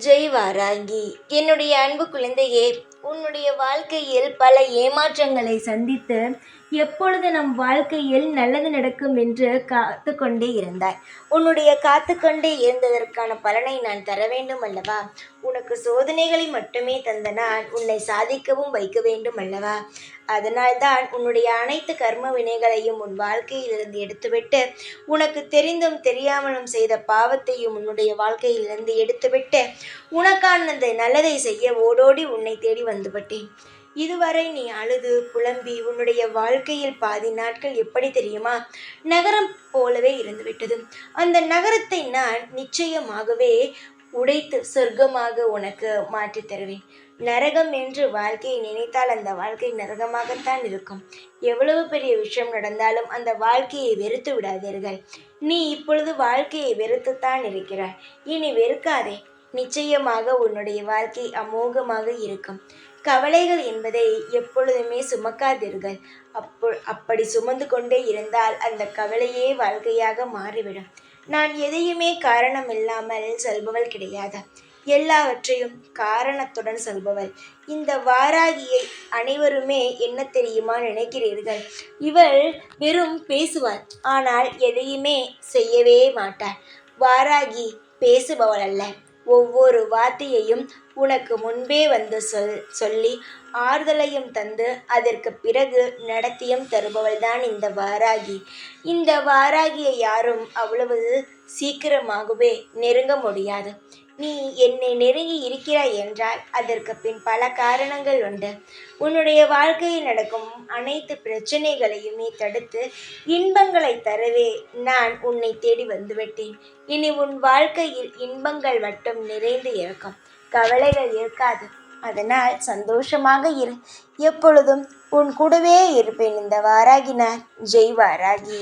ஜெய் வாராகி. என்னுடைய அன்பு குழந்தையே, உன்னுடைய வாழ்க்கையில் பல ஏமாற்றங்களை சந்தித்து எப்பொழுது நம் வாழ்க்கையில் நல்லது நடக்கும் என்று காத்து கொண்டே இருந்தாய். உன்னுடைய காத்து கொண்டே இருந்ததற்கான பலனை நான் தர வேண்டும் அல்லவா? உனக்கு சோதனைகளை மட்டுமே தந்த நான் உன்னை சாதிக்கவும் வைக்க வேண்டும் அல்லவா? அதனால்தான் உன்னுடைய அனைத்து கர்ம வினைகளையும் உன் வாழ்க்கையிலிருந்து எடுத்துவிட்டு, உனக்கு தெரிந்தும் தெரியாமலும் செய்த பாவத்தையும் உன்னுடைய வாழ்க்கையிலிருந்து எடுத்துவிட்டு, உனக்கான அந்த நல்லதை செய்ய ஓடோடி உன்னை தேடி வந்துவிட்டேன். இதுவரை நீ அழுது புலம்பி உன்னுடைய வாழ்க்கையில் பாதி நாட்கள் எப்படி தெரியுமா? நகரம் போலவே இருந்துவிட்டது. அந்த நகரத்தை நான் நிச்சயமாகவே உடைத்து சொர்க்கமாக உனக்கு மாற்றித் தருவேன். நரகம் என்று வாழ்க்கையை நினைத்தால் அந்த வாழ்க்கை நரகமாகத்தான் இருக்கும். எவ்வளவு பெரிய விஷயம் நடந்தாலும் அந்த வாழ்க்கையை வெறுத்து விடாதீர்கள். நீ இப்பொழுது வாழ்க்கையை வெறுத்துத்தான் இருக்கிறாய். இனி வெறுக்காதே. நிச்சயமாக உன்னுடைய வாழ்க்கை அமோகமாக இருக்கும். கவலைகள் என்பதை எப்பொழுதுமே சுமக்காதீர்கள். அப்படி சுமந்து கொண்டே இருந்தால் அந்த கவலையே வாழ்க்கையாக மாறிவிடும். நான் எதையுமே காரணம் இல்லாமல் சொல்பவள் கிடையாது. எல்லாவற்றையும் காரணத்துடன் சொல்பவள். இந்த வாராகியை அனைவருமே என்ன தெரியுமா நினைக்கிறீர்கள்? இவள் வெறும் பேசுவாள், ஆனால் எதையுமே செய்யவே மாட்டாள். வாராகி பேசுபவள் அல்ல. ஒவ்வொரு வார்த்தையையும் உனக்கு முன்பே வந்து சொல்லி ஆறுதலையும் தந்து அதற்கு பிறகு நடத்தியும் தருபவள்தான் இந்த வாராகி. இந்த வாராகியை யாரும் அவ்வளவு சீக்கிரமாகவே நெருங்க முடியாது. நீ என்னை நெருங்கி இருக்கிறாய் என்றால் அதற்கு பின் பல காரணங்கள் உண்டு. உன்னுடைய வாழ்க்கையில் நடக்கும் அனைத்து பிரச்சனைகளையுமே தடுத்து இன்பங்களை தரவே நான் உன்னை தேடி வந்துவிட்டேன். இனி உன் வாழ்க்கையில் இன்பங்கள் மட்டும் நிறைந்து இருக்கும். கவலைகள் இருக்காது. அதனால் சந்தோஷமாக இரு. எப்பொழுதும் உன் கூடவே இருப்பேன். இந்த வாராகி நான். ஜெய் வாராகி.